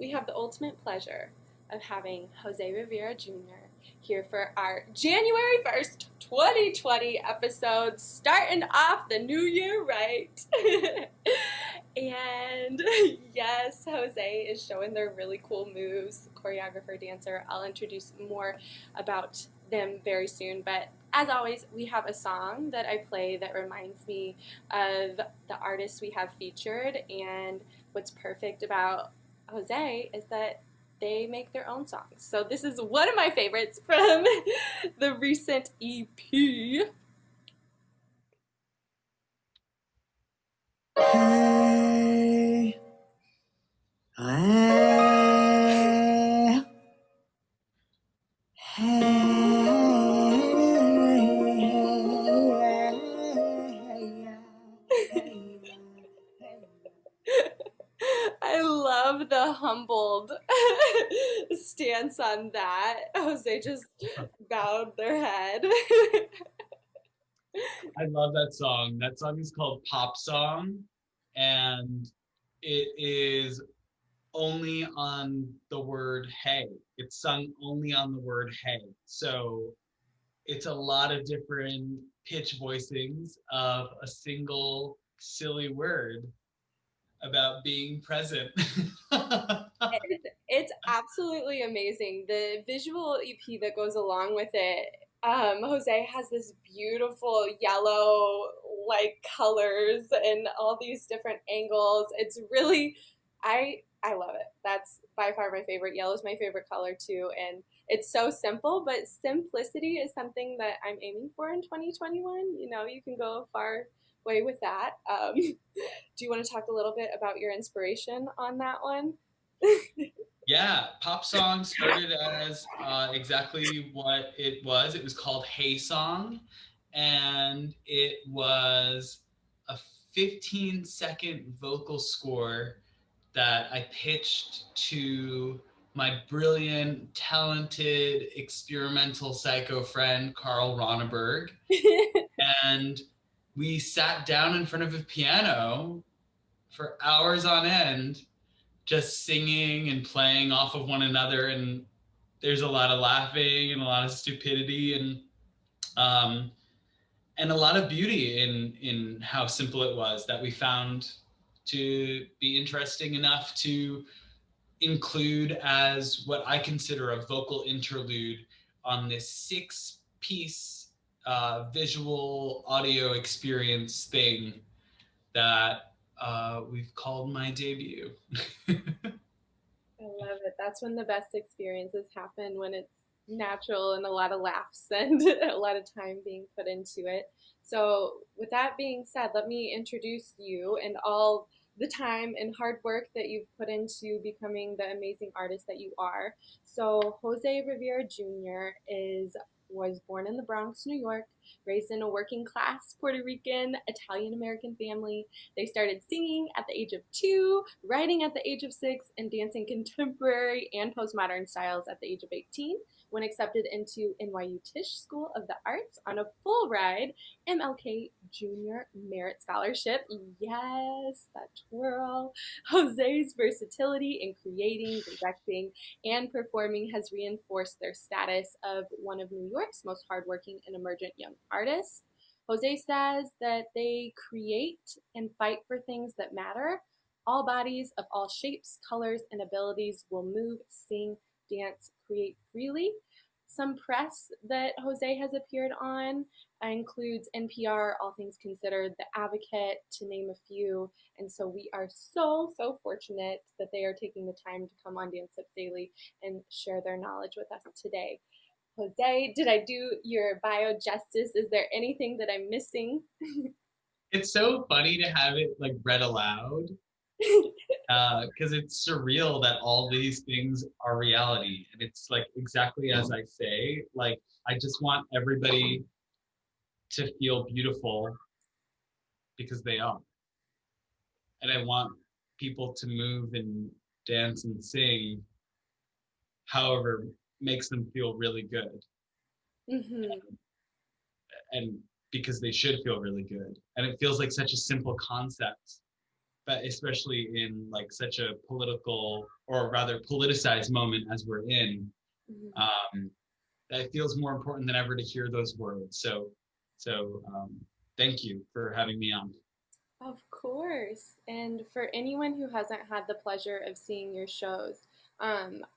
we have the ultimate pleasure of having Jose Rivera Jr. here for our January 1st, 2020 episode, starting off the new year right. And yes, Jose is showing their really cool moves, choreographer, dancer. I'll introduce more about them very soon, but as always, we have a song that I play that reminds me of the artists we have featured. And what's perfect about Jose is that they make their own songs. So this is one of my favorites from the recent EP. Hey, hey, I love the humbled stance on that. Jose just bowed their head. I love that song. That song is called Pop Song, and it is only on the word hey. It's sung only on the word hey. So it's a lot of different pitch voicings of a single silly word about being present. It's absolutely amazing. The visual EP that goes along with it, Jose has this beautiful yellow like colors and all these different angles. It's really, I love it. That's by far my favorite. Yellow is my favorite color too, and it's so simple, but simplicity is something that I'm aiming for in 2021. You know, you can go a far way with that. Do you want to talk a little bit about your inspiration on that one? Yeah, Pop Song started as exactly what it was. It was called Hey Song, and it was a 15-second vocal score that I pitched to my brilliant, talented, experimental psycho friend, Carl Ronneberg. And we sat down in front of a piano for hours on end just singing and playing off of one another, and there's a lot of laughing and a lot of stupidity um, and a lot of beauty in how simple it was that we found to be interesting enough to include as what I consider a vocal interlude on this 6-piece visual audio experience thing that we've called my debut. I love it. That's when the best experiences happen, when it's natural and a lot of laughs and a lot of time being put into it. So, with that being said, let me introduce you and all the time and hard work that you've put into becoming the amazing artist that you are. So, Jose Rivera Jr. is was born in the Bronx, New York, raised in a working class Puerto Rican Italian American family. They started singing at the age of 2, writing at the age of 6, and dancing contemporary and postmodern styles at the age of 18 when accepted into NYU Tisch School of the Arts on a full ride MLK Junior Merit Scholarship. Yes, that twirl. Jose's versatility in creating, directing, and performing has reinforced their status of one of New York's most hardworking and emergent young artists. Jose says that they create and fight for things that matter. All bodies of all shapes, colors, and abilities will move, sing, dance, create freely. Some press that Jose has appeared on includes NPR, All Things Considered, The Advocate, to name a few. And so we are so fortunate that they are taking the time to come on Dance Tips Daily and share their knowledge with us today. Jose, did I do your bio justice? Is there anything that I'm missing? It's so funny to have it like read aloud because it's surreal that all these things are reality, and it's like exactly as I say. Like I just want everybody to feel beautiful because they are, and I want people to move and dance and sing however makes them feel really good, Mm-hmm. and because they should feel really good. And it feels like such a simple concept, especially in like such a political or rather politicized moment as we're in. Mhm. Um, that feels more important than ever to hear those words. So thank you for having me on. Of course. And for anyone who hasn't had the pleasure of seeing your shows,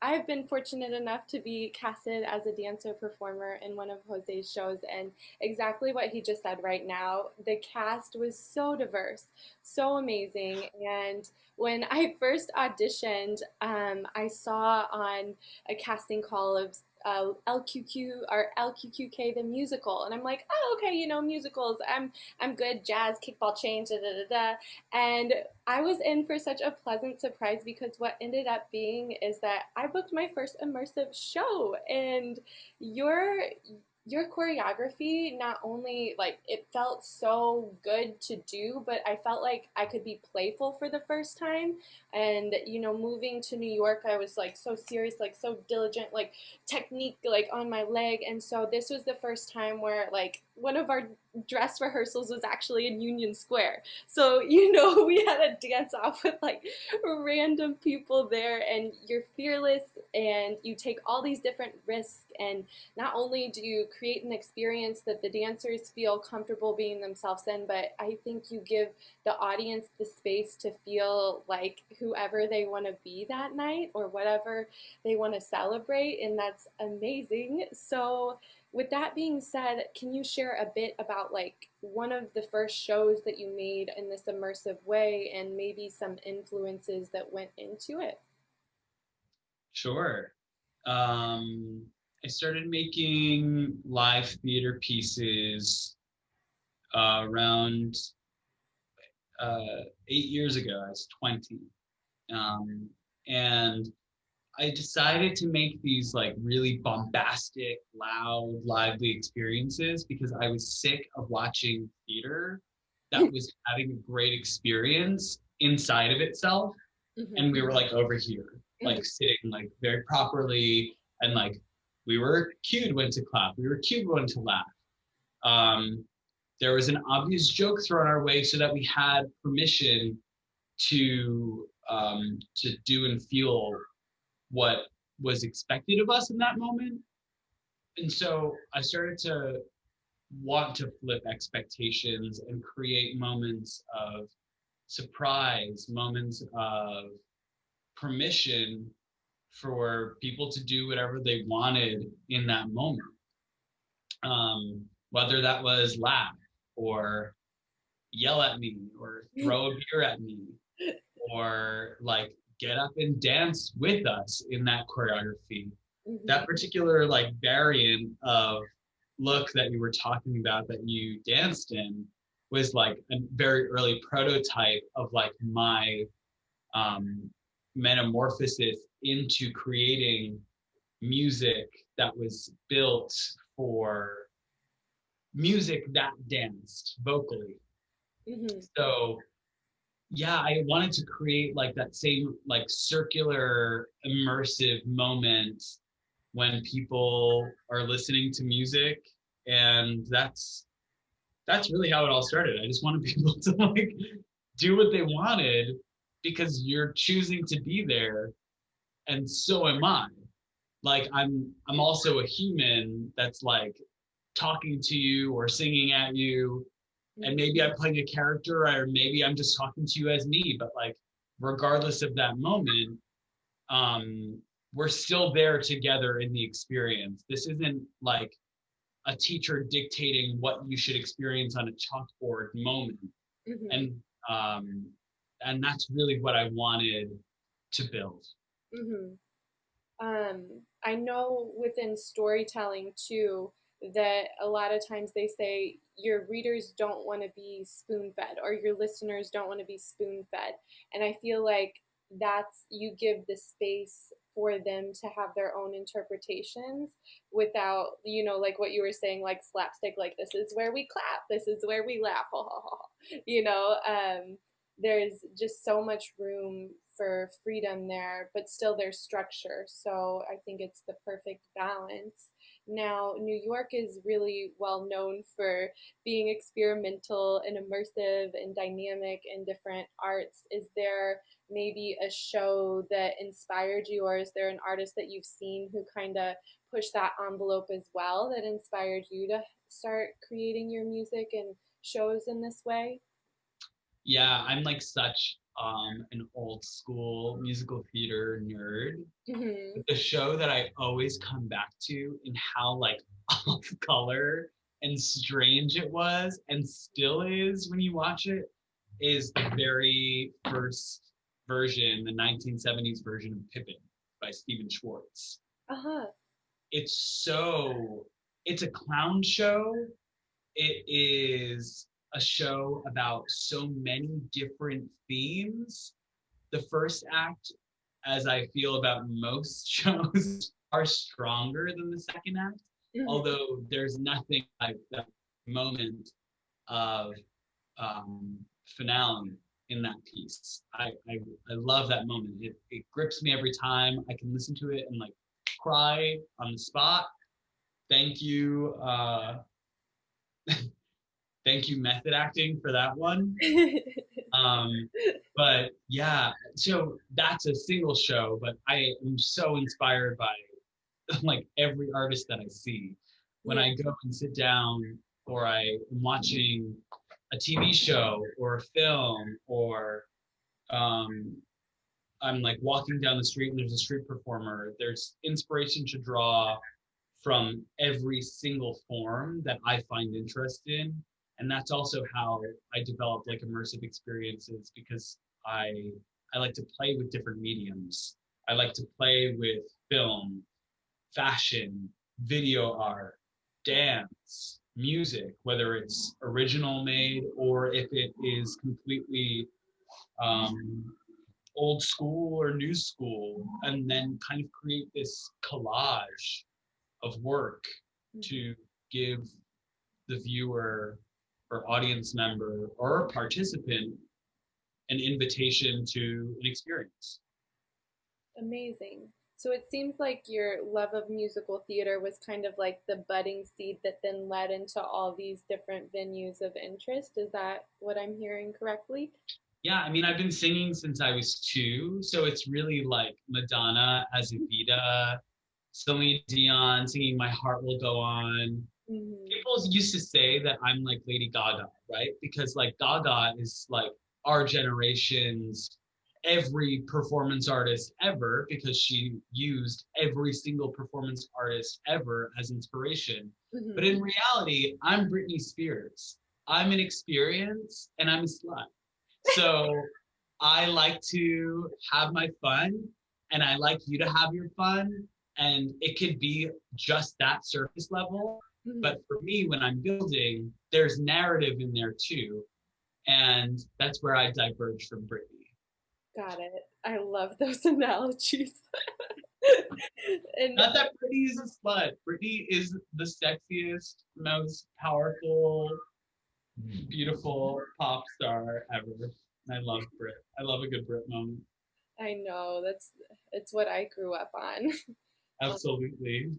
I've been fortunate enough to be casted as a dancer performer in one of Jose's shows, and exactly what he just said right now. The cast was so diverse, so amazing. And when I first auditioned, I saw on a casting call of LQQ or LQQK the musical, and I'm like, oh, okay, musicals. I'm good, jazz, kickball change, da da da da. And I was in for such a pleasant surprise because what ended up being is that I booked my first immersive show, and your your choreography not only like it felt so good to do, but I felt like I could be playful for the first time. And moving to New York, I was like so serious, like so diligent, like technique like on my leg. And so this was the first time where like one of our dress rehearsals was actually in Union Square. So, we had a dance off with like random people there, and you're fearless and you take all these different risks. And not only do you create an experience that the dancers feel comfortable being themselves in, but I think you give the audience the space to feel like whoever they want to be that night or whatever they want to celebrate. And that's amazing. So, with that being said, can you share a bit about like one of the first shows that you made in this immersive way and maybe some influences that went into it? Sure. Um, I started making live theater pieces around 8 years ago. I was 20. Um, and I decided to make these like really bombastic, loud, lively experiences because I was sick of watching theater that was having a great experience inside of itself. And Mm-hmm. we were like over here, Mm-hmm. like sitting like very properly. And like we were cued when to clap, we were cued when to laugh. Um, there was an obvious joke thrown our way so that we had permission to do and feel what was expected of us in that moment. And so I started to want to flip expectations and create moments of surprise, moments of permission for people to do whatever they wanted in that moment. Whether that was laugh or yell at me or throw a beer at me or like get up and dance with us in that choreography. Mm-hmm. That particular like variant of look that you were talking about that you danced in was like a very early prototype of like my um, metamorphosis into creating music that was built for music that danced vocally. Mm-hmm. So yeah, I wanted to create like that same like circular immersive moment when people are listening to music, and that's really how it all started. I just wanted people to like do what they wanted because you're choosing to be there, and so am I. Like I'm also a human that's like talking to you or singing at you, and Mm-hmm. maybe I'm playing a character or maybe I'm just talking to you as me, but like regardless of that moment, um we're still there together in the experience. This isn't like a teacher dictating what you should experience on a chalkboard moment. Mm-hmm. And um and that's really what I wanted to build. Mm-hmm. I know within storytelling too that a lot of times they say your readers don't want to be spoon fed or your listeners don't want to be spoon fed. And I feel like that's you give the space for them to have their own interpretations without, like what you were saying, like slapstick, like this is where we clap, this is where we laugh, ha ha ha. There's just so much room for freedom there, but still there's structure. So I think it's the perfect balance. Now, New York is really well known for being experimental and immersive and dynamic in different arts. Is there maybe a show that inspired you, or is there an artist that you've seen who kind of pushed that envelope as well that inspired you to start creating your music and shows in this way? Yeah, I'm like such an old school musical theater nerd. Hmm. The show that I always come back to in how like off color and strange it was and still is when you watch it is the very first version, the 1970s version of Pippin by Stephen Schwartz. Uh-huh. It's so, it's a clown show. It is a show about so many different themes. The first act, as I feel about most shows, are stronger than the second act, Hmm. although there's nothing like that moment of um, finale in that piece. I love that moment. It grips me every time. I can listen to it and like cry on the spot. Thank you, thank you, method acting for that one. Um, but yeah, so that's a single show, but I am so inspired by like every artist that I see. When Yeah. I go and sit down or I am watching a TV show or a film or um, I'm like walking down the street and there's a street performer, there's inspiration to draw from every single form that I find interest in. And that's also how I develop like immersive experiences because I I like to play with different mediums. I like to play with film, fashion, video art, dance, music, whether it's original made or if it is completely um, old school or new school, and then kind of create this collage of work Mhm. to give the viewer or audience member or participant an invitation to an experience. Amazing. So it seems like your love of musical theater was kind of like the budding seed that then led into all these different venues of interest. Is that what I'm hearing correctly? Yeah, I mean, I've been singing since I was 2, so it's really like Madonna as Evita, Celine Dion singing "My Heart Will Go On." Hmm. People used to say that I'm like Lady Gaga, right? Because like Gaga is like our generation's every performance artist ever because she used every single performance artist ever as inspiration. But Hmm. in reality, I'm Britney Spears. I'm an experience and I'm a slut. So I like to have my fun and I like you to have your fun. And it could be just that surface level. Hmm. But for me, when I'm building, there's narrative in there too. And that's where I diverge from Brittany. Got it. I love those analogies. And Not that Brittany is a slut. Brittany is the sexiest, most powerful, beautiful pop star ever. I love Brit. I love a good Brit moment. I know it's what I grew up on. Um, Absolutely.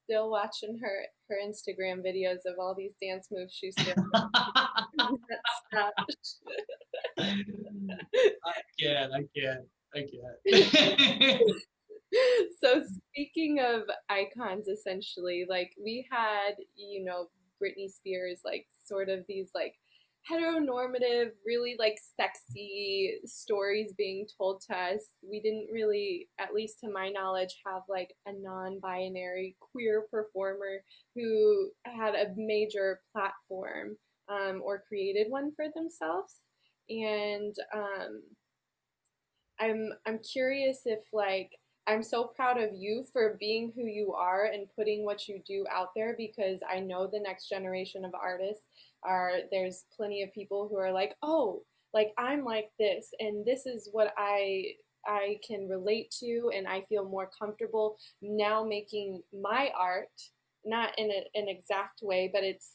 Still watching her Instagram videos of all these dance moves she still I I can't. So speaking of icons, essentially, like we had, Britney Spears, like sort of these like heteronormative, really like sexy stories being told to us. We didn't really, at least to my knowledge, have like a non-binary queer performer who had a major platform, or created one for themselves. And I'm curious if like I'm so proud of you for being who you are and putting what you do out there, because I know the next generation of artists are there's plenty of people who are like, "Oh, like I'm like this and this is what I can relate to and I feel more comfortable now making my art." Not in an exact way, but it's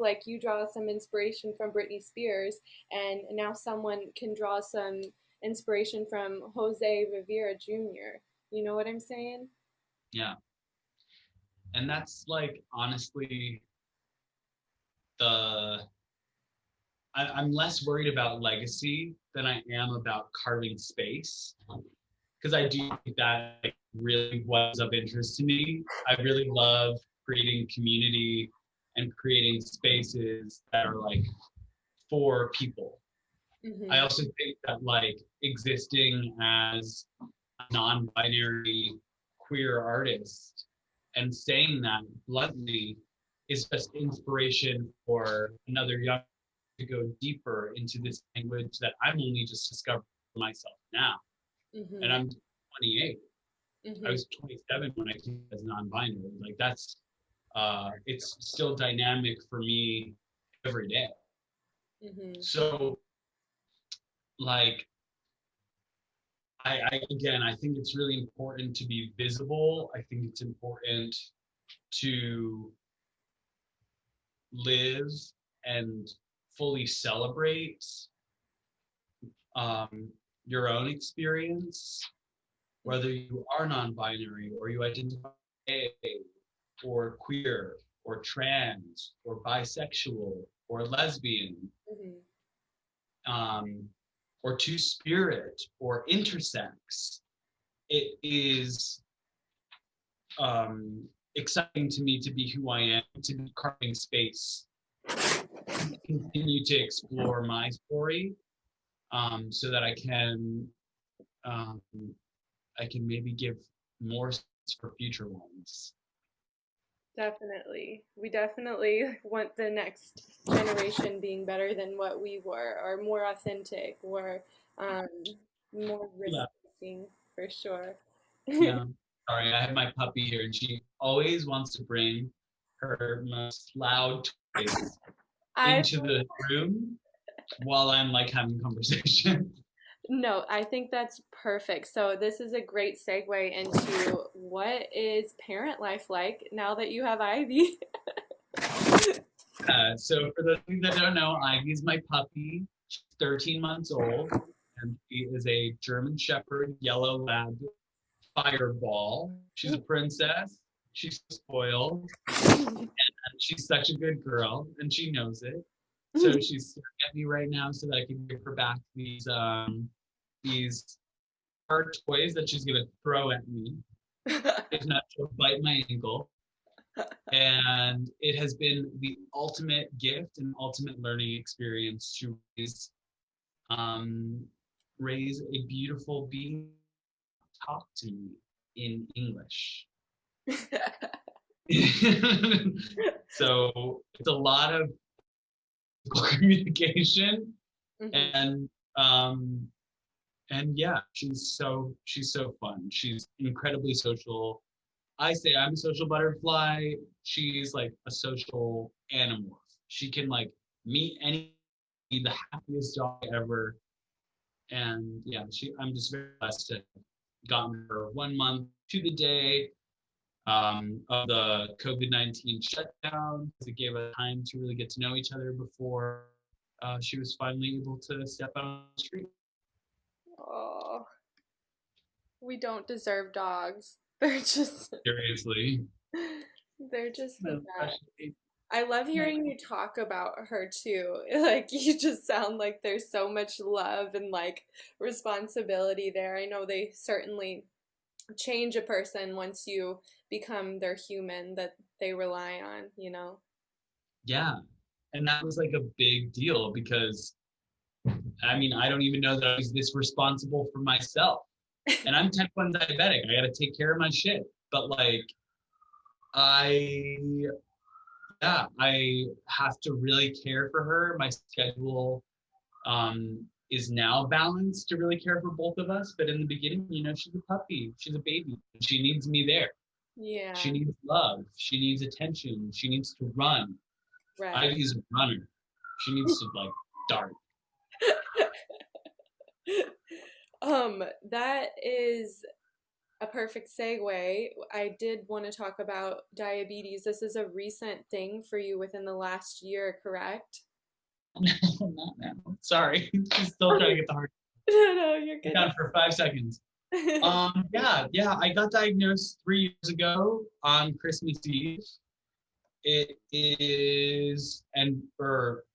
like you draw some inspiration from Britney Spears, and now someone can draw some inspiration from Jose Rivera Jr. You know what I'm saying? Yeah. And that's like honestly the I'm less worried about legacy than I am about carving space, because I do think that like, really was of interest to me. I really love creating community and creating spaces that are like for people. I Mm-hmm. also think that like existing as a non-binary queer artist and saying that bluntly is just inspiration for another young to go deeper into this language that I'm only just discovering for myself now. And Mm-hmm. I'm 28. I Mm-hmm. was 27 when I came as non-binary. Like that's it's still dynamic for me every day. Mm-hmm. So like I again I think it's really important to be visible. I think it's important to live and fully celebrate um, your own experience, whether you are non-binary or you identify gay or queer or trans or bisexual or lesbian, Mm-hmm. um, or two-spirit or intersex. It is exciting to me to be who I am, to be carving space, to continue to explore my story, so that um, I can maybe give more for future ones. Definitely. We definitely want the next generation being better than what we were, or more authentic, or um, more risk Yeah, taking for sure. yeah. Sorry, I have my puppy here, and she always wants to bring her most loud toys I into the room while I'm like having conversation. no, I think that's perfect. So this is a great segue into what is parent life like now that you have Ivy? So for those of you that don't know, Ivy's my puppy. She's 13 months old, and she is a German Shepherd Yellow Lab Fireball. She's a princess. She's spoiled, and she's such a good girl, and she knows it. So she's staring at me right now so that I can give her back these hard toys that she's gonna throw at me. If not, she'll bite my ankle. And it has been the ultimate gift and ultimate learning experience to um, raise a beautiful being. Talk to me in English. So it's a lot of communication, Mhm. and um, yeah, she's so fun. She's incredibly social. I say I'm a social butterfly. She's like a social animal. She can like meet any, be the happiest dog ever. And yeah, I'm just very blessed to have gotten her 1 month to the day of the COVID-19 shutdown, because it gave us time to really get to know each other before she was finally able to step out on the street. Oh, we don't deserve dogs. Seriously. They're just the No, best. I love hearing you talk about her too. Like you just sound like there's so much love and like responsibility there. I know they certainly change a person once you become their human that they rely on, you know? yeah. And that was like a big deal because I mean, I don't even know that I was this responsible for myself. And I'm type 1 diabetic. I got to take care of my shit. But like, I, yeah, I have to really care for her. My schedule is now balanced to really care for both of us. But in the beginning, you know, she's a puppy, she's a baby. She needs me there. She Yeah, needs love. She needs attention. She needs to run. right. Ivy's a runner. She needs to like dart. That is a perfect segue. I did want to talk about diabetes. This is a recent thing for you within the last year, correct? Not now. Sorry. She's still trying to get the heart. No, you're good. Down for 5 seconds. Yeah, I got diagnosed 3 years ago on Christmas Eve. It is, and for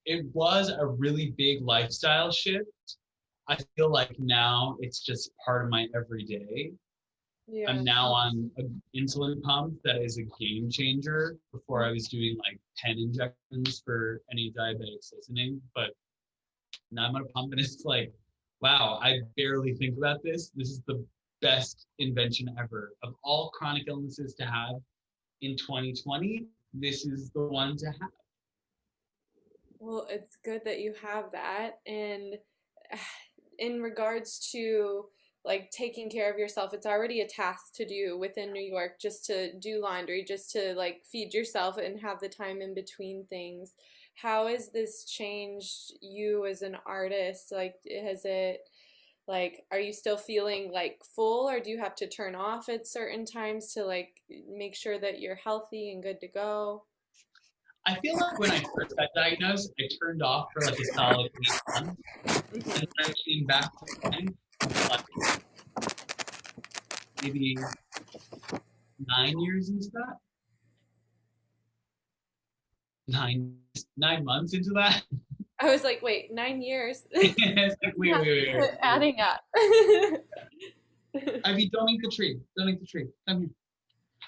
it was a really big lifestyle shift. I feel like now it's just part of my everyday. Yeah. I'm now on an insulin pump that is a game changer. Before I was doing like pen injections for any diabetics listening, but now I'm on a pump and it's like, wow, I barely think about this. This is the best invention ever. Of all chronic illnesses to have in 2020, this is the one to have. Well, it's good that you have that. And in regards to like taking care of yourself, it's already a task to do within New York just to do laundry, just to like feed yourself and have the time in between things. How has this changed you as an artist? Like, has it like, are you still feeling like full, or do you have to turn off at certain times to like make sure that you're healthy and good to go? I feel like when I first got diagnosed, I turned off for like a solid 8 months, and Mhm. then I came back to life like maybe 9 years into that. 9 months into that. I was like, wait, 9 years? It's like, wait, Not wait, wait, wait, wait. adding up. I mean, don't eat the tree. Don't eat the tree. Come here.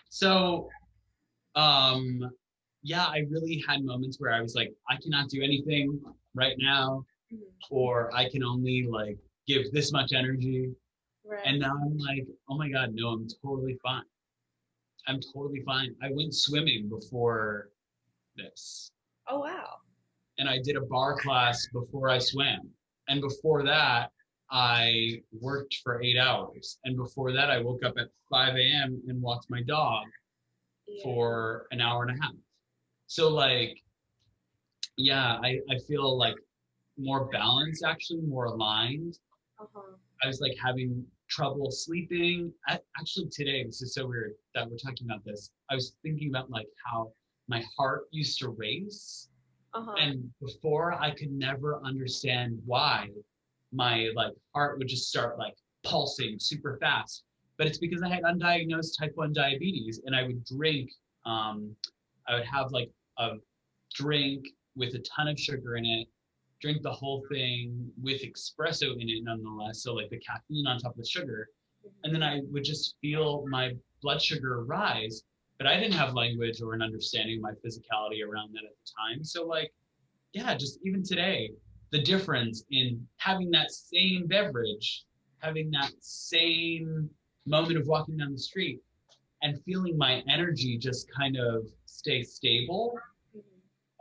So, um, yeah, I really had moments where I was like, I cannot do anything right now, or I can only like give this much energy. Right. And now I'm like, oh my God, no, I'm totally fine. I'm totally fine. I went swimming before this, Oh, wow. and I did a bar class before I swam. And before that, I worked for 8 hours. And before that, I woke up at 5 a.m. and walked my dog Yeah. for an hour and a half. So, like, yeah, I feel like more balanced, actually, more aligned. Uh-huh. I was like having trouble sleeping. Actually, today, this is so weird that we're talking about this. I was thinking about like how my heart used to race. Uh-huh. And before I could never understand why my like heart would just start like pulsing super fast. But it's because I had undiagnosed type 1 diabetes and I would drink, um, I would have like a drink with a ton of sugar in it, drink the whole thing with espresso in it nonetheless. So like the caffeine on top of the sugar. And then I would just feel my blood sugar rise, but I didn't have language or an understanding of my physicality around that at the time. So like, yeah, just even today, the difference in having that same beverage, having that same moment of walking down the street and feeling my energy just kind of stay stable, Mhm.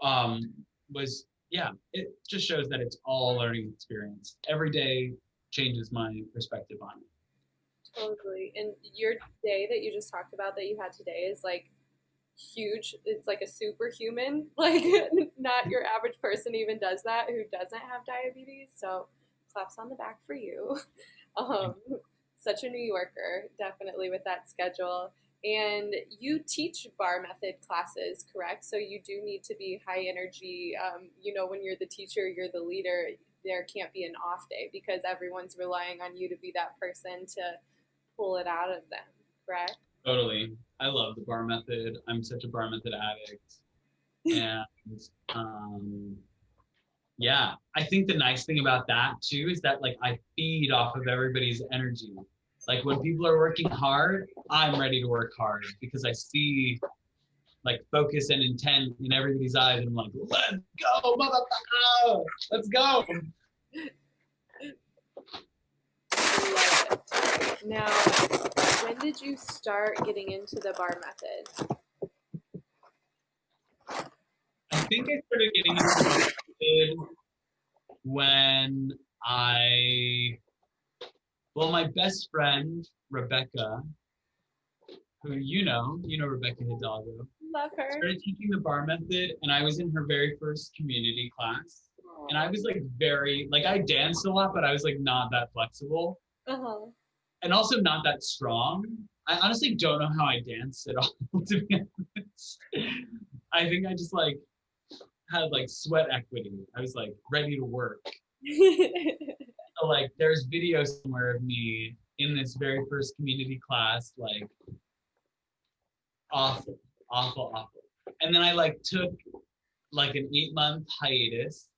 um, was, yeah, it just shows that it's all a learning experience. Every day changes my perspective on it. Totally. And your day that you just talked about that you had today is like huge. It's like a superhuman. Like not your average person even does that who doesn't have diabetes. So claps on the back for you. Um, such a New Yorker, definitely with that schedule. And you teach bar method classes, correct? So you do need to be high energy. When you're the teacher, you're the leader. There can't be an off day because everyone's relying on you to be that person to pull it out of them, correct? Totally. I love the bar method. I'm such a bar method addict. And yeah, I think the nice thing about that too is that like I feed off of everybody's energy. Like when people are working hard, I'm ready to work hard because I see like focus and intent in everybody's eyes, and I'm like, let's go, motherfucker, let's go. Love it. Now, when did you start getting into the bar method? I think I started getting into the bar method when I, well, my best friend Rebecca, who you know Rebecca Hidalgo, Love her. started teaching the bar method, and I was in her very first community class. And I Aw. was like very like I danced a lot, but I was like not that flexible Uh-huh. and also not that strong. I honestly don't know how I danced at all, to be honest. I think I just like had like sweat equity. I was like ready to work. So, like there's videos somewhere of me in this very first community class, like awful, awful, awful. And then I like took like an 8 month hiatus,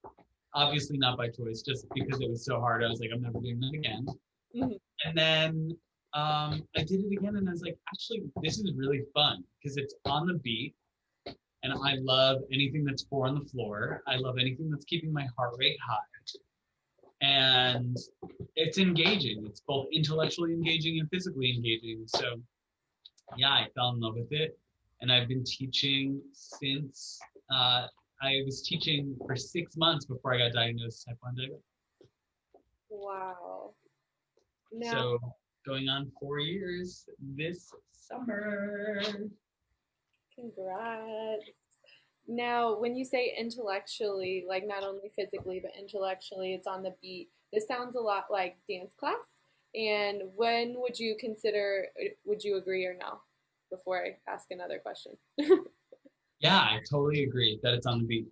obviously not by choice, just because it was so hard. I was like, I'm never doing that again. Mhm. And then I did it again, and I was like, actually, this is really fun because it's on the beat, and I love anything that's four on the floor. I love anything that's keeping my heart rate high, and it's engaging. It's both intellectually engaging and physically engaging. So yeah, I fell in love with it, and I've been teaching since I was teaching for 6 months before I got diagnosed with type 1 diabetes. Wow. Now, So going on 4 years this summer. congrats. Now, when you say intellectually, like not only physically, but intellectually, it's on the beat. This sounds a lot like dance class. And when would you consider, would you agree or no? Before I ask another question. Yeah, I totally agree that it's on the beat.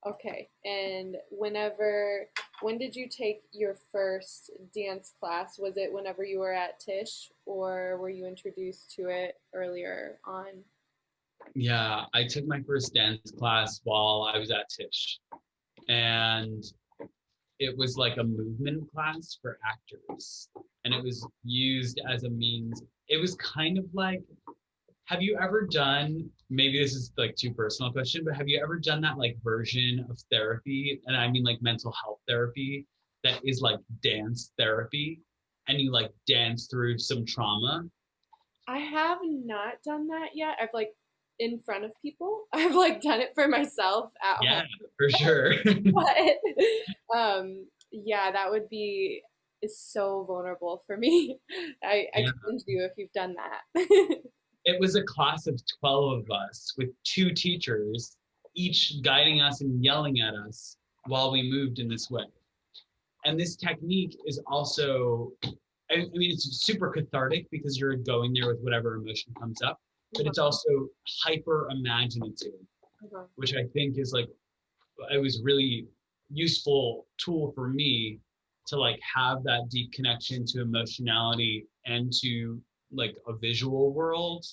Okay. And when did you take your first dance class? Was it whenever you were at Tisch, or were you introduced to it earlier on? Yeah, I took my first dance class while I was at Tisch, and it was like a movement class for actors, and it was used as a means. It was kind of like, have you ever done, maybe this is like too personal question, but have you ever done that like version of therapy, and I mean like mental health therapy, that is like dance therapy, and you like dance through some trauma? I have not done that yet. I've like in front of people. I've like done it for myself at home. Yeah, for sure. But yeah, that would be is so vulnerable for me. I Yeah. commend you if you've done that. It was a class of 12 of us with two teachers, each guiding us and yelling at us while we moved in this way. And this technique is also, I mean, it's super cathartic because you're going there with whatever emotion comes up, but it's also hyper imaginative, which I think is like, it was really useful tool for me to like have that deep connection to emotionality and to like a visual world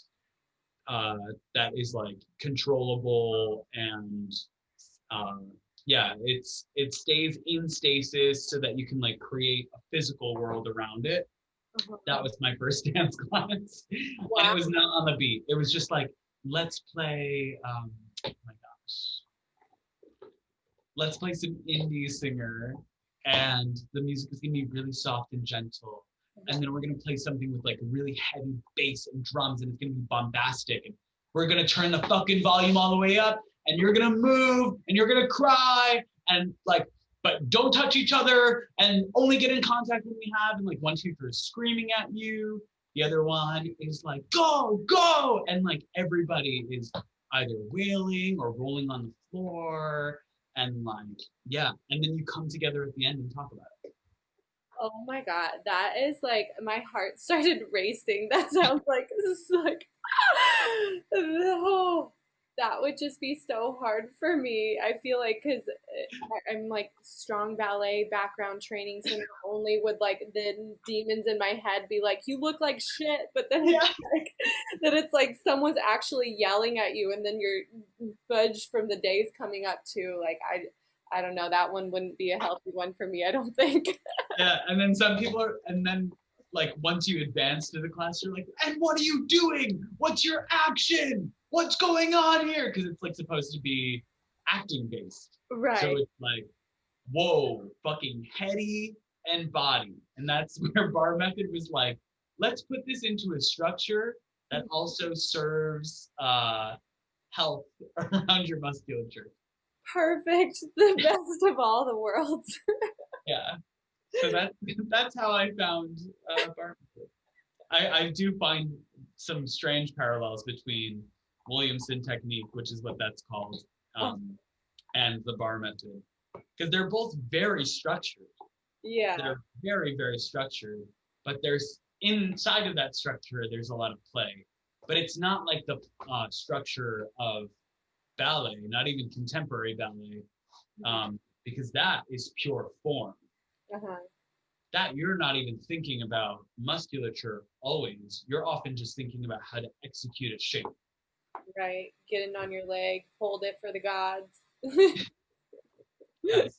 uh, that is like controllable and um, yeah, it stays in stasis so that you can like create a physical world around it. That was my first dance class, and it Wow. was not on the beat. It was just like, let's play. Oh my gosh, let's play some indie singer, and the music is gonna be really soft and gentle, and then we're gonna play something with like really heavy bass and drums, and it's gonna be bombastic, and we're gonna turn the fucking volume all the way up, and you're gonna move, and you're gonna cry, and like, but don't touch each other, and only get in contact when we have, and like one teacher is screaming at you, the other one is like, go, go, and like everybody is either wailing or rolling on the floor, and like, yeah, and then you come together at the end and talk about it. Oh my God, that is like my heart started racing. That sounds like this is like oh, that would just be so hard for me. I feel like because I'm like strong ballet background training, so not only would like the demons in my head be like, "You look like shit," but then it's Yeah. like that it's like someone's actually yelling at you, and then you're budged from the days coming up too. Like I don't know. That one wouldn't be a healthy one for me, I don't think. Yeah, and then some people are, and then like once you advance to the class, you're like, and what are you doing? What's your action? What's going on here? Because it's like supposed to be acting based. So Right. it's like, whoa, fucking heady and body. And that's where bar method was like, let's put this into a structure that also serves health around your musculature. Perfect. The best of all the worlds. Yeah. So that's how I found bar method. I do find some strange parallels between Williamson technique, which is what that's called, Oh, and the bar method, because they're both very structured. yeah. They're very, very structured, but there's inside of that structure, there's a lot of play. But it's not like the structure of ballet, not even contemporary ballet, because that is pure form. Uh-huh. that you're not even thinking about musculature always. You're often just thinking about how to execute a shape. Right. Getting on your leg, hold it for the gods. Yes.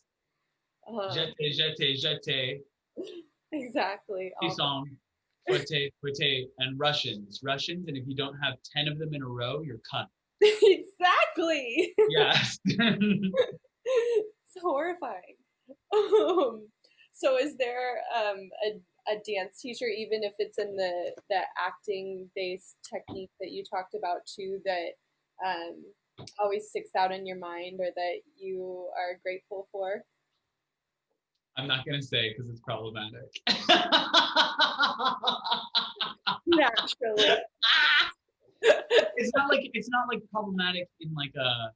um, Jete, jete, jete, exactly. All song, fute, fute, and Russians. Russians, and if you don't have 10 of them in a row, you're cut. exactly. Yes. It's horrifying. Um, so is there a dance teacher, even if it's in the acting based technique that you talked about too, that um, always sticks out in your mind or that you are grateful for? I'm not going to say because it's problematic. Naturally. It's not like problematic in like a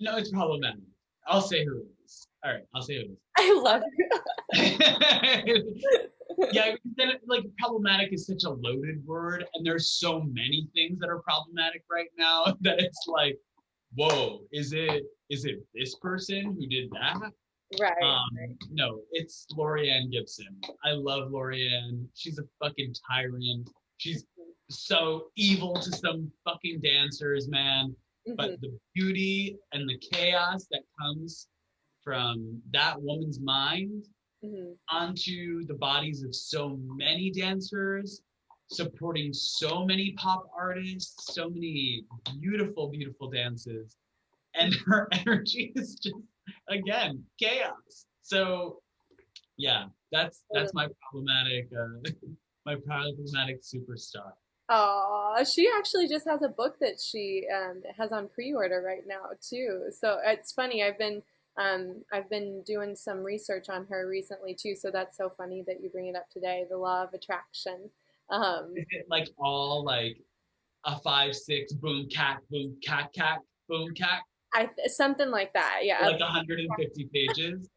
no, it's problematic. I'll say who it is. All right, I'll say who I love it is. it. Yeah, because then like problematic is such a loaded word, and there's so many things that are problematic right now that it's like, whoa, is it this person who did that? Right. No, it's Lorianne Gibson. I love Lorianne. She's a fucking tyrant. She's so evil to some fucking dancers, man. Hmm. But the beauty and the chaos that comes from that woman's mind Hmm. onto the bodies of so many dancers, supporting so many pop artists, so many beautiful, beautiful dances. And her energy is just, again, chaos. So yeah, that's my problematic my problematic superstar. She actually just has a book that she has on pre-order right now too. So it's funny. I've been doing some research on her recently too. So that's so funny that you bring it up today. The law of attraction. Um, Is it like all like a 5 6 boom cat boom cat Something like that. Yeah. like 150 pages?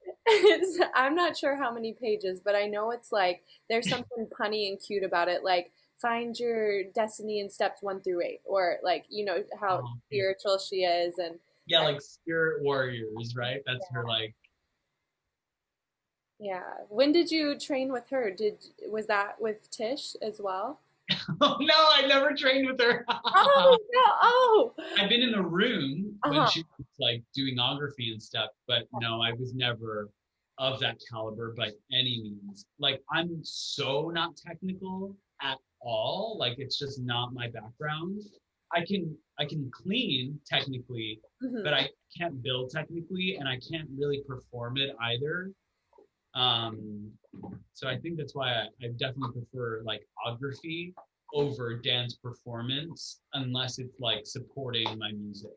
I'm not sure how many pages, but I know it's like there's something punny and cute about it, like find your destiny in steps 1 through 8, or like how Oh, okay. spiritual she is, and Yeah, like spirit warriors, right? That's her like. yeah. When did you train with her? Did Was that with Tish as well? Oh no, I never trained with her. Oh no! Oh, I've been in the room when uh-huh. she was like doing ography and stuff, but no, I was never of that caliber by any means. Like I'm so not technical at all. Like it's just not my background. I can clean technically, Hmm. but I can't build technically and I can't really perform it either. Um, so I think that's why I definitely prefer like ography over dance performance, unless it's like supporting my music,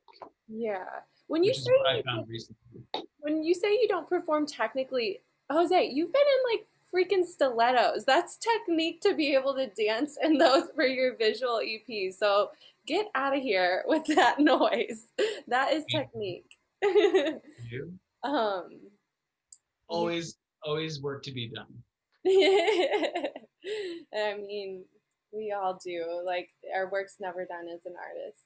Yeah. When you which say is what I you, found recently. when you say you don't perform technically, Jose, you've been in like freaking stilettos. That's technique to be able to dance in those for your visual EP. So get out of here with that noise. That is Thank technique. you. um, you, Always work to be done. I mean, we all do. Like our work's never done as an artist.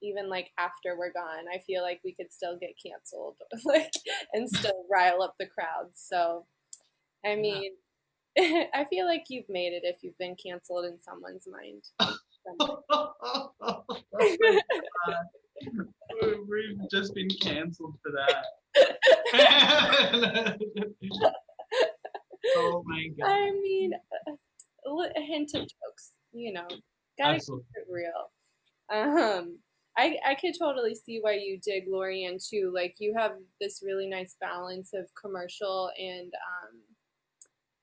Even like after we're gone, I feel like we could still get canceled, like, and still rile up the crowd. So, I Yeah. mean, I feel like you've made it if you've been canceled in someone's mind. Something. Oh my god, we've just been canceled for that. Oh my god. I mean, a hint of jokes, gotta keep Absolutely. it real. I could totally see why you dig Lorian too. Like you have this really nice balance of commercial and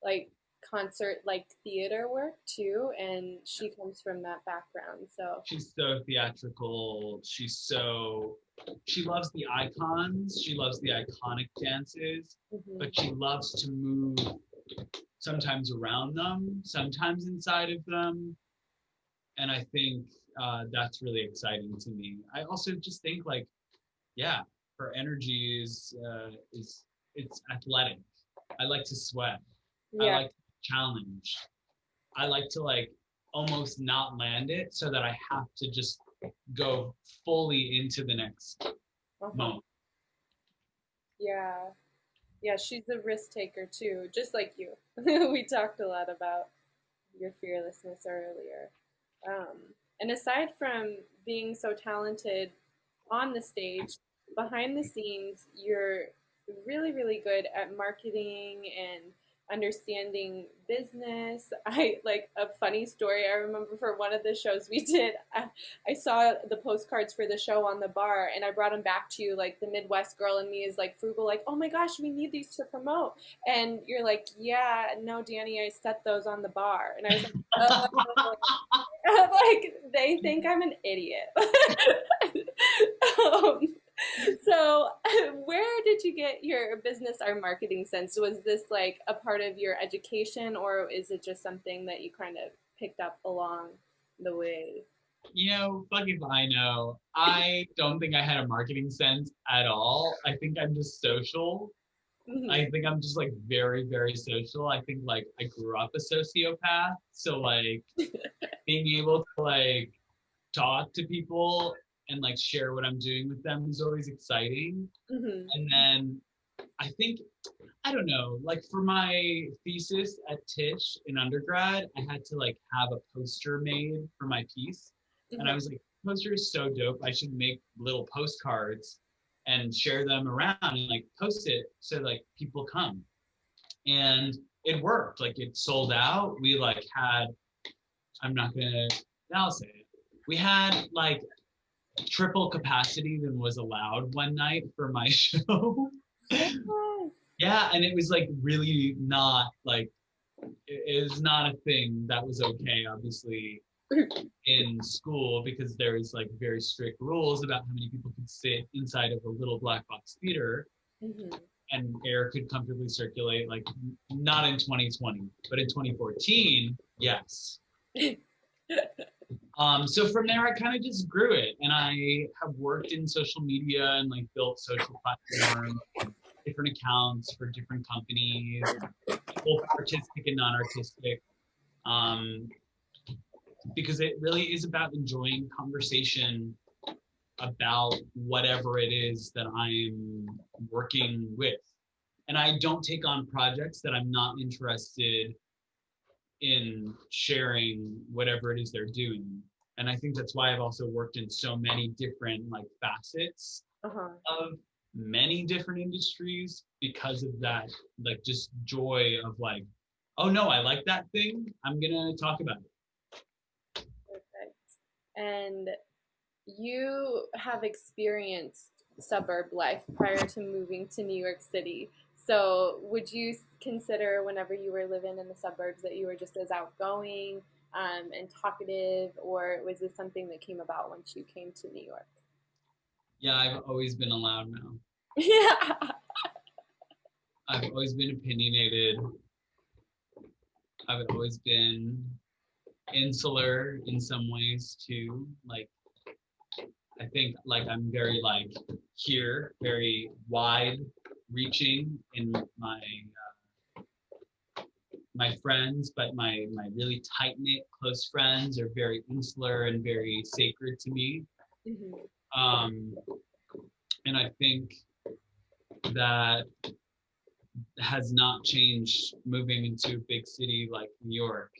like concert like theater work too, and she comes from that background. So She's so theatrical. She loves the icons. She loves the iconic dances, mhm. but she loves to move sometimes around them, sometimes inside of them. And I think that's really exciting to me. I also just think like, yeah, her energy is it's athletic. I like to sweat. I Yeah. like to challenge. I like to like almost not land it so that I have to just go fully into the next Uh-huh. moment. Yeah. Yeah, she's a risk taker too, just like you. We talked a lot about your fearlessness earlier. Um, and aside from being so talented on the stage, behind the scenes, you're really, really good at marketing and understanding business. I like a funny story. I remember for one of the shows we did, I saw the postcards for the show on the bar and I brought them back to you. Like the Midwest girl in me is like frugal, like, oh my gosh, we need these to promote. And you're like, yeah, no, Danny, I set those on the bar. And I was like, oh, like they think I'm an idiot. um, so, where did you get your business or marketing sense? Was this like a part of your education, or is it just something that you kind of picked up along the way? Fuck if I know. I don't think I had a marketing sense at all. I think I'm just social. I Hmm. think I'm just like very, very social. I think like I grew up a sociopath. So like being able to like talk to people and like share what I'm doing with them is always exciting. Hmm. And then I think, I don't know, like for my thesis at Tisch in undergrad, I had to like have a poster made for my piece. And I Hmm. was like, poster is so dope. I should make little postcards and share them around and like post it so like people come. And it worked. Like it sold out. We like had, I'm not gonna, I'll say it. We had like triple capacity than was allowed one night for my show. Yes. Yeah, and it was like really not like it is not a thing that was okay, obviously, in school because there was like very strict rules about how many people could sit inside of a little black box theater Hmm. and air could comfortably circulate, like not in 2020, but in 2014, yes. So from there, I kind of just grew it, and I have worked in social media and like built social platforms, different accounts for different companies, both artistic and non-artistic, um, because it really is about enjoying conversation about whatever it is that I'm working with. And I don't take on projects that I'm not interested in sharing whatever it is they're doing. And I think that's why I've also worked in so many different like facets Uh-huh. of many different industries because of that, like just joy of like, oh no, I like that thing. I'm gonna talk about it. Perfect. And you have experienced suburb life prior to moving to New York City. So, would you consider whenever you were living in the suburbs that you were just as outgoing and talkative, or was this something that came about once you came to New York? Yeah, I've always been a loud mouth. Yeah. I've always been opinionated. I've always been insular in some ways too. Like I think like I'm very like here, very wide reaching in my friends, but my really tight knit close friends are very insular and very sacred to me. Hmm. Um, and I think that has not changed moving into a big city like New York.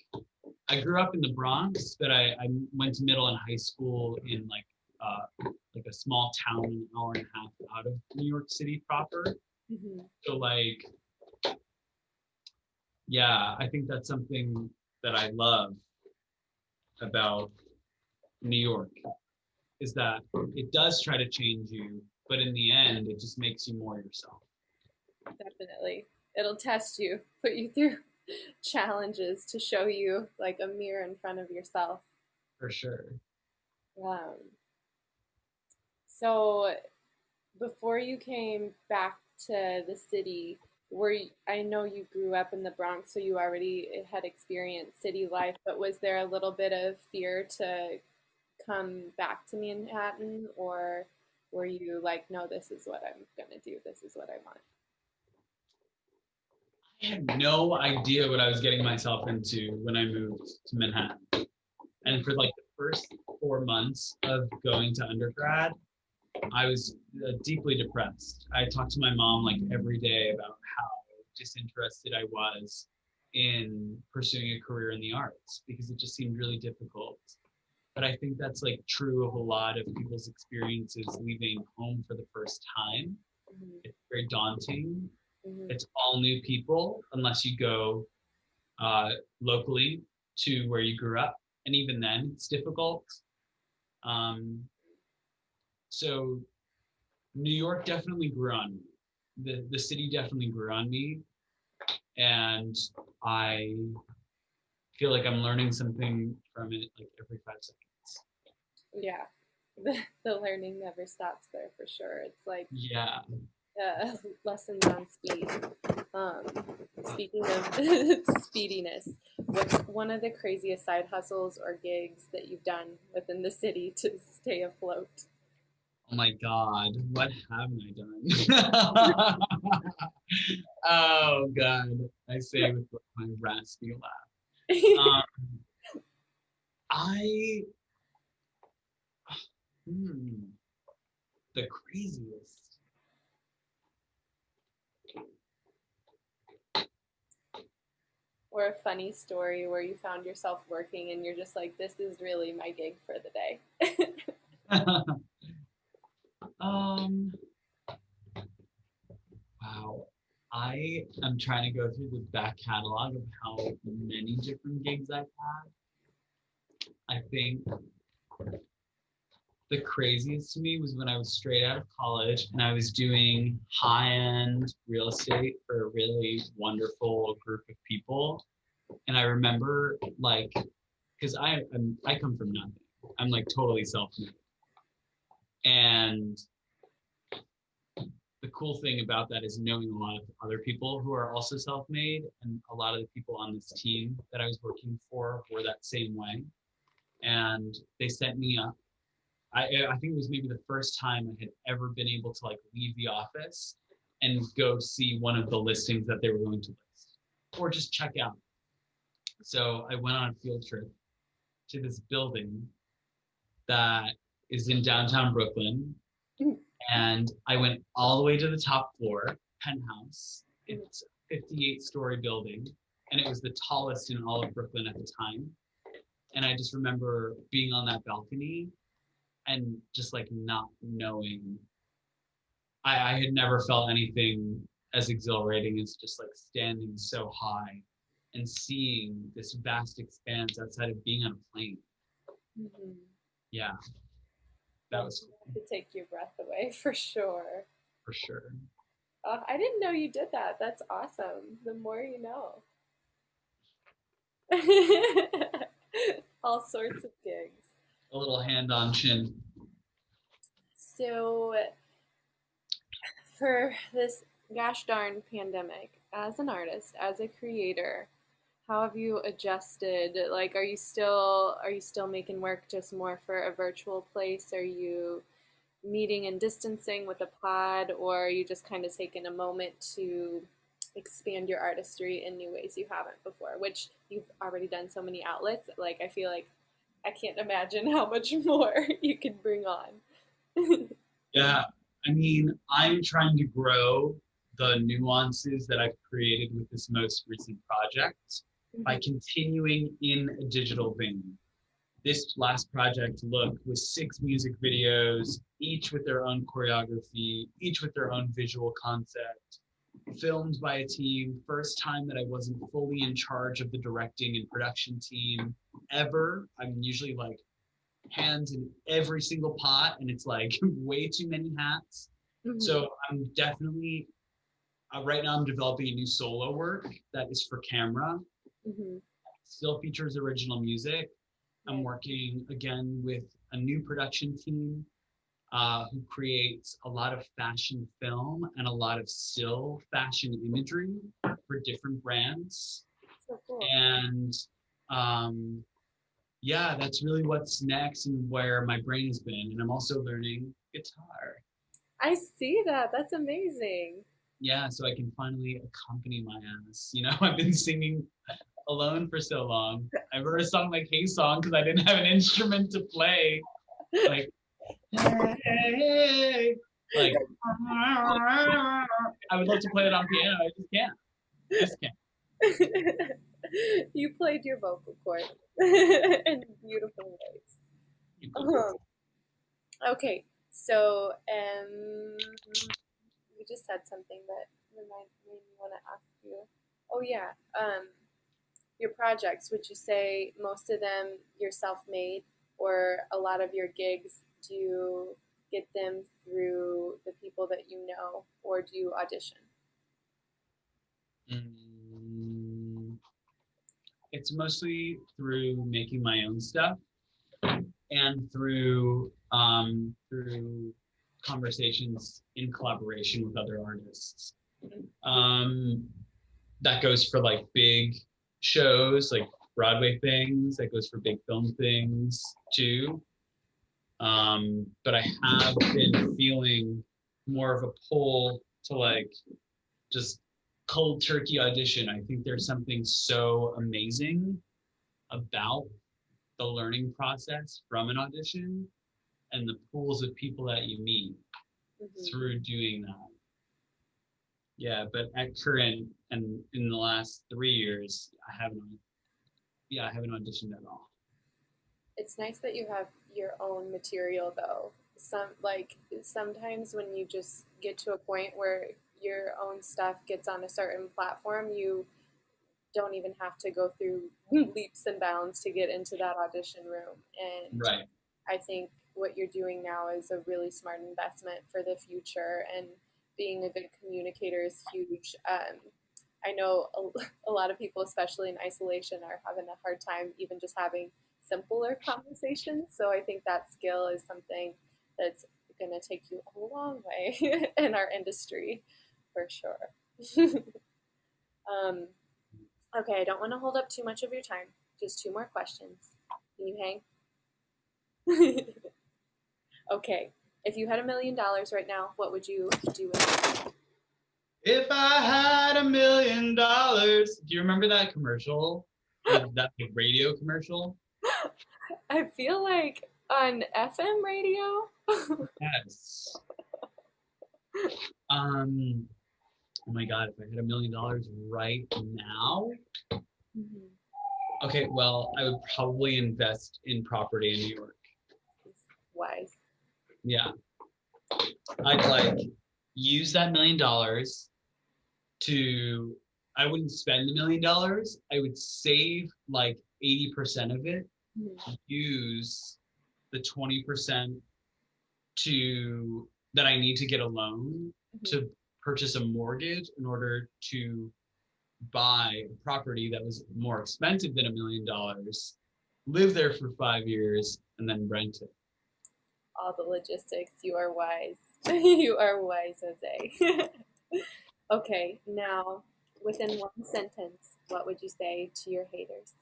I grew up in the Bronx, but I went to middle and high school in like a small town an hour and a half out of New York City proper. Hmm. So like yeah, I think that's something that I love about New York is that it does try to change you, but in the end, it just makes you more yourself. Definitely. It'll test you, put you through challenges to show you like a mirror in front of yourself. For sure. So, before you came back to the city, I know you grew up in the Bronx, so you already had experienced city life, but was there a little bit of fear to come back to Manhattan, or were you like, no, this is what I'm gonna do, this is what I want? I had no idea what I was getting myself into when I moved to Manhattan. And for like the first 4 months of going to undergrad, I was deeply depressed. I talked to my mom like every day about how disinterested I was in pursuing a career in the arts because it just seemed really difficult. But I think that's like true of a lot of people's experiences leaving home for the first time. Mhm. It's very daunting. Mhm. It's all new people unless you go uh, locally to where you grew up. And even then, it's difficult. Um, so New York definitely grew on me. The city definitely grew on me, and I feel like I'm learning something from it like every 5 seconds. Yeah, the learning never stops there for sure. It's like Yeah. lessons on speed. Um, Speaking of speediness, what's one of the craziest side hustles or gigs that you've done within the city to stay afloat? Oh my God, what haven't I done? Oh God, I say with my raspy laugh. Um, I hmm, the craziest. Or a funny story where you found yourself working and you're just like, this is really my gig for the day. um, wow. I am trying to go through the back catalog of how many different gigs I've had. I think the craziest to me was when I was straight out of college and I was doing high-end real estate for a really wonderful group of people. And I remember like, because I come from nothing. I'm like totally self-made. And the cool thing about that is knowing a lot of other people who are also self-made, and a lot of the people on this team that I was working for were that same way. And they set me up. I think it was maybe the first time I had ever been able to like leave the office and go see one of the listings that they were going to list or just check out. So I went on a field trip to this building that is in downtown Brooklyn. And I went all the way to the top floor, penthouse. It's a 58-story building, and it was the tallest in all of Brooklyn at the time. And I just remember being on that balcony and just like not knowing. I had never felt anything as exhilarating as just like standing so high and seeing this vast expanse outside of being on a plane. Mhm. Yeah, that Yeah, was cool to take your breath away for sure. for sure. I didn't know you did that. That's awesome. The more you know. All sorts of gigs. A little hand on chin. So, for this gosh darn pandemic, as an artist, as a creator, how have you adjusted? Like, are you still making work just more for a virtual place? Are you meeting and distancing with a pod, or are you just kind of taking a moment to expand your artistry in new ways you haven't before? Which you've already done so many outlets. Like, I feel like I can't imagine how much more you could bring on. Yeah, I mean, I'm trying to grow the nuances that I've created with this most recent project by continuing in a digital vein. This last project, Look, was 6 music videos, each with their own choreography, each with their own visual concept, filmed by a team. First time that I wasn't fully in charge of the directing and production team ever. I'm usually like hands in every single pot, and it's like way too many hats. Mm-hmm. So I'm definitely right now I'm developing a new solo work that is for camera. Mm-hmm. Still features original music. I'm Nice. working again with a new production team who creates a lot of fashion film and a lot of still fashion imagery for different brands. So cool. And um, yeah, that's really what's next and where my brain has been. And I'm also learning guitar. I see that. That's amazing. Yeah, so I can finally accompany my ass. I've been singing alone for so long. I wrote a song like Hey Song because I didn't have an instrument to play. Like Hey, like I would love to play it on piano. I just can't. Just can't. You played your vocal cord in beautiful ways. Um, okay, so you just said something that made me want to ask you. Oh yeah, your projects. Would you say most of them you're self-made, or a lot of your gigs do you get them through the people that you know, or do you audition? Mm, it's mostly through making my own stuff and through conversations in collaboration with other artists. Um, that goes for like big shows, like Broadway things. That goes for big film things too. But I have been feeling more of a pull to like just cold turkey audition. I think there's something so amazing about the learning process from an audition and the pools of people that you meet Mm-hmm. through doing that. Yeah, but at current and in the last 3 years, I haven't auditioned at all. It's nice that you have your own material though. Sometimes when you just get to a point where your own stuff gets on a certain platform, you don't even have to go through leaps and bounds to get into that audition room. And Right. I think what you're doing now is a really smart investment for the future. And being a good communicator is huge. I know a lot of people, especially in isolation, are having a hard time even just having simpler conversations. So I think that skill is something that's going to take you a long way in our industry for sure. um, okay, I don't want to hold up too much of your time. Just two more questions. Can you hang? Okay, if you had $1 million right now, what would you do with it? If I had $1 million, do you remember that commercial? That big radio commercial? I feel like on FM radio. Yes. Um, oh my God, if I had $1 million right now, Mhm. okay, well, I would probably invest in property in New York. Wise. Yeah. I'd like use that $1 million to, I wouldn't spend $1 million. I would save like 80% of it, Mhm. use the 20% to that I need to get a loan Mhm. to purchase a mortgage in order to buy a property that was more expensive than $1 million, live there for 5 years, and then rent it. All the logistics. You are wise. You are wise, Jose. Okay, now within one sentence, what would you say to your haters?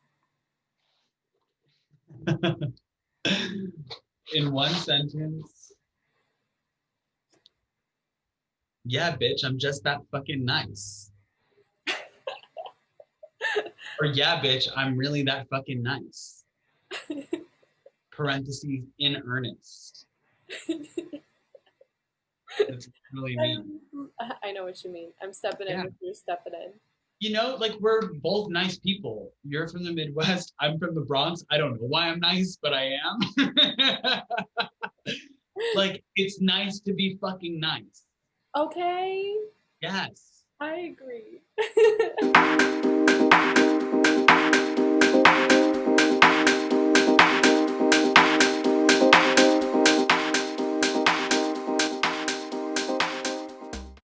In one sentence, yeah, bitch, I'm just that fucking nice. Or yeah, bitch, I'm really that fucking nice. Parentheses in earnest. That's really me. I know what you mean. I'm stepping in Yeah. with you stepping in. Like we're both nice people. You're from the Midwest. I'm from the Bronx. I don't know why I'm nice, but I am. Like, it's nice to be fucking nice. Okay, Yes. I agree.